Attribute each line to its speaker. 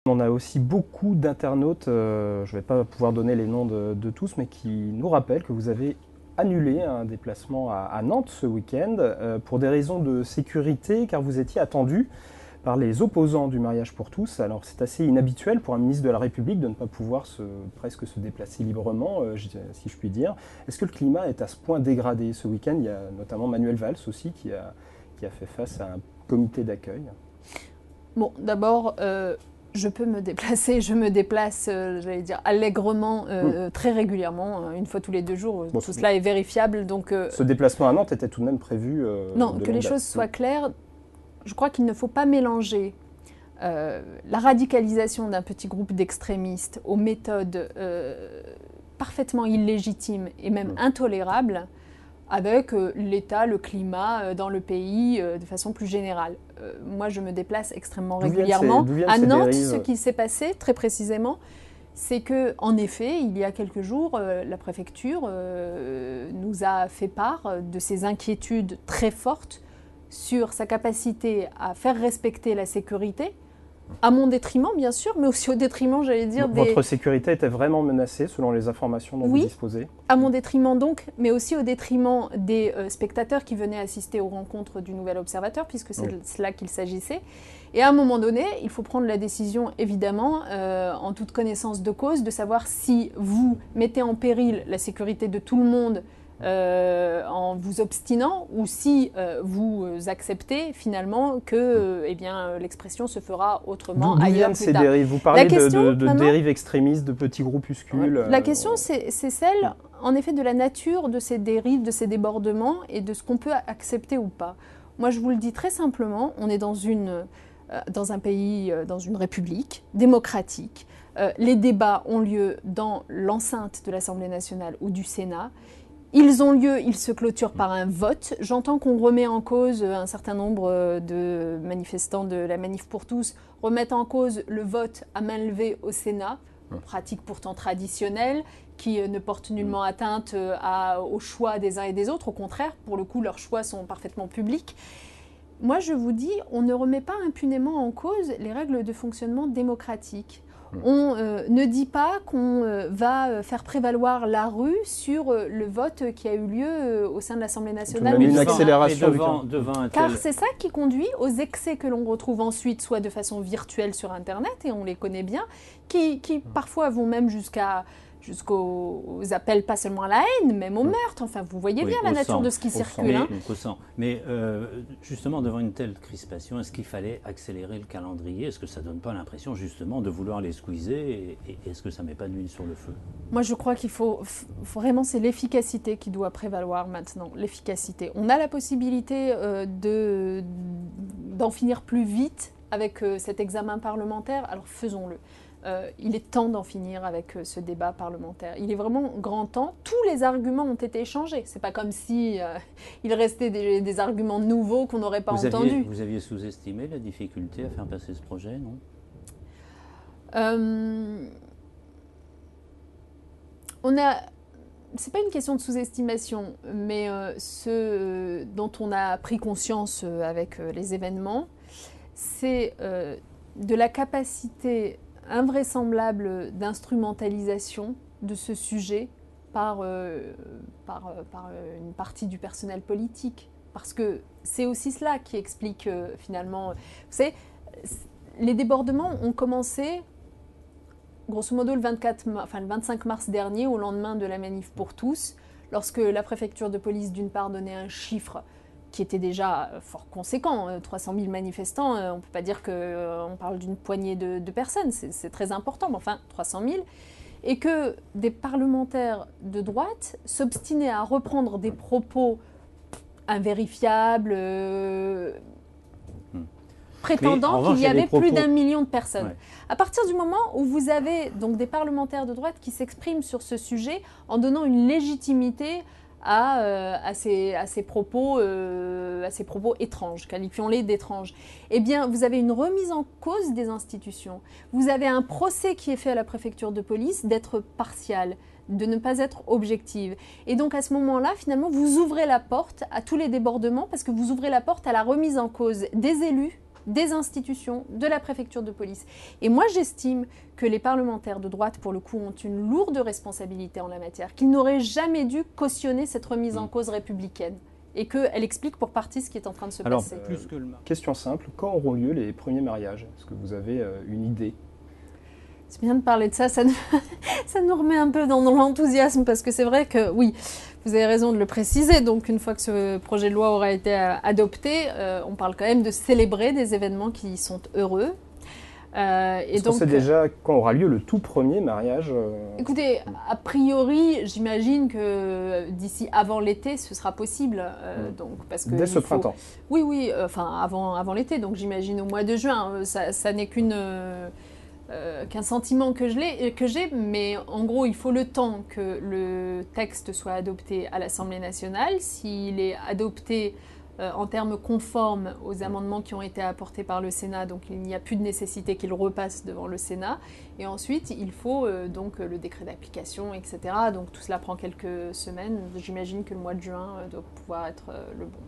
Speaker 1: On a aussi beaucoup d'internautes, je ne vais pas pouvoir donner les noms de tous, mais qui nous rappellent que vous avez annulé un déplacement à Nantes ce week-end pour des raisons de sécurité, car vous étiez attendu par les opposants du mariage pour tous. Alors c'est assez inhabituel pour un ministre de la République de ne pas pouvoir presque se déplacer librement, si je puis dire. Est-ce que le climat est à ce point dégradé ce week-end? Il y a notamment Manuel Valls aussi qui a fait face à un comité d'accueil.
Speaker 2: Bon, d'abord, je peux me déplacer, je me déplace, j'allais dire, allègrement, très régulièrement, une fois tous les 2 jours. Bon, tout cela est vérifiable. Donc,
Speaker 1: ce déplacement à Nantes était tout de même prévu
Speaker 2: non, que les choses soient claires, je crois qu'il ne faut pas mélanger la radicalisation d'un petit groupe d'extrémistes aux méthodes parfaitement illégitimes et même intolérables avec l'État, le climat dans le pays de façon plus générale. Moi, je me déplace extrêmement régulièrement. À Nantes, ce qui s'est passé, très précisément, c'est qu'en effet, il y a quelques jours, la préfecture nous a fait part de ses inquiétudes très fortes sur sa capacité à faire respecter la sécurité, à mon détriment, bien sûr, mais aussi au détriment, j'allais dire,
Speaker 1: Votre sécurité était vraiment menacée, selon les informations dont vous disposez?
Speaker 2: À mon détriment donc, mais aussi au détriment des spectateurs qui venaient assister aux rencontres du Nouvel Observateur, puisque c'est de cela qu'il s'agissait. Et à un moment donné, il faut prendre la décision, évidemment, en toute connaissance de cause, de savoir si vous mettez en péril la sécurité de tout le monde en vous obstinant, ou si vous acceptez finalement que l'expression se fera autrement ailleurs plus tard. D'où viennent
Speaker 1: ces dérives? Vous parlez de dérives extrémistes, de petits groupuscules.
Speaker 2: La question, c'est celle, en effet, de la nature de ces dérives, de ces débordements et de ce qu'on peut accepter ou pas. Moi, je vous le dis très simplement, on est dans un pays, dans une république démocratique. Les débats ont lieu dans l'enceinte de l'Assemblée nationale ou du Sénat. Ils ont lieu, ils se clôturent par un vote. J'entends qu'on remet en cause, un certain nombre de manifestants de la Manif pour tous remettent en cause le vote à main levée au Sénat, pratique pourtant traditionnelle, qui ne porte nullement atteinte au choix des uns et des autres. Au contraire, pour le coup, leurs choix sont parfaitement publics. Moi, je vous dis, on ne remet pas impunément en cause les règles de fonctionnement démocratique. On ne dit pas qu'on va faire prévaloir la rue sur le vote qui a eu lieu au sein de l'Assemblée nationale.
Speaker 1: Même une accélération
Speaker 3: devant
Speaker 2: Car c'est ça qui conduit aux excès que l'on retrouve ensuite, soit de façon virtuelle sur Internet, et on les connaît bien, qui parfois vont même jusqu'aux appels, pas seulement à la haine, même au meurtre. Enfin, vous voyez bien la nature de ce qui circule.
Speaker 3: Mais justement, devant une telle crispation, est-ce qu'il fallait accélérer le calendrier? Est-ce que ça ne donne pas l'impression, justement, de vouloir les squeezer? Et est-ce que ça ne met pas de l'huile sur le feu?
Speaker 2: Moi, je crois qu'il faut vraiment, c'est l'efficacité qui doit prévaloir maintenant. L'efficacité. On a la possibilité d'en finir plus vite avec cet examen parlementaire, alors faisons-le. Il est temps d'en finir avec ce débat parlementaire. Il est vraiment grand temps. Tous les arguments ont été échangés. C'est pas comme si il restait des arguments nouveaux qu'on n'aurait pas entendus.
Speaker 3: Vous aviez sous-estimé la difficulté à faire passer ce projet, non?
Speaker 2: C'est pas une question de sous-estimation, mais ce dont on a pris conscience avec les événements, c'est de la capacité invraisemblable d'instrumentalisation de ce sujet par une partie du personnel politique. Parce que c'est aussi cela qui explique finalement... Vous savez, les débordements ont commencé, grosso modo, le 25 mars dernier, au lendemain de la Manif pour tous, lorsque la préfecture de police, d'une part, donnait un chiffre qui était déjà fort conséquent, 300 000 manifestants, on ne peut pas dire qu'on parle d'une poignée de personnes, c'est très important, mais enfin 300 000, et que des parlementaires de droite s'obstinaient à reprendre des propos invérifiables, prétendant qu'il y avait plus d'1 million de personnes. Ouais. À partir du moment où vous avez donc des parlementaires de droite qui s'expriment sur ce sujet en donnant une légitimité à ces propos étranges, qualifions-les d'étranges, eh bien, vous avez une remise en cause des institutions. Vous avez un procès qui est fait à la préfecture de police d'être partial, de ne pas être objective. Et donc, à ce moment-là, finalement, vous ouvrez la porte à tous les débordements parce que vous ouvrez la porte à la remise en cause des élus des institutions, de la préfecture de police. Et moi, j'estime que les parlementaires de droite, pour le coup, ont une lourde responsabilité en la matière, qu'ils n'auraient jamais dû cautionner cette remise en cause républicaine. Et qu'elle explique pour partie ce qui est en train de se passer.
Speaker 1: Plus que question simple, quand auront lieu les premiers mariages? Est-ce que vous avez une idée?
Speaker 2: C'est bien de parler de ça, ça nous remet un peu dans l'enthousiasme, parce que c'est vrai que, oui, vous avez raison de le préciser, donc une fois que ce projet de loi aura été adopté, on parle quand même de célébrer des événements qui sont heureux.
Speaker 1: Est-ce qu'on sait déjà quand aura lieu le tout premier mariage
Speaker 2: Écoutez, a priori, j'imagine que d'ici avant l'été, ce sera possible. Donc, parce que
Speaker 1: dès ce printemps?
Speaker 2: Oui, enfin avant l'été, donc j'imagine au mois de juin. Ça n'est qu'un sentiment que j'ai, mais en gros, il faut le temps que le texte soit adopté à l'Assemblée nationale. S'il est adopté en termes conformes aux amendements qui ont été apportés par le Sénat, donc il n'y a plus de nécessité qu'il repasse devant le Sénat. Et ensuite, il faut donc le décret d'application, etc. Donc tout cela prend quelques semaines. J'imagine que le mois de juin doit pouvoir être le bon.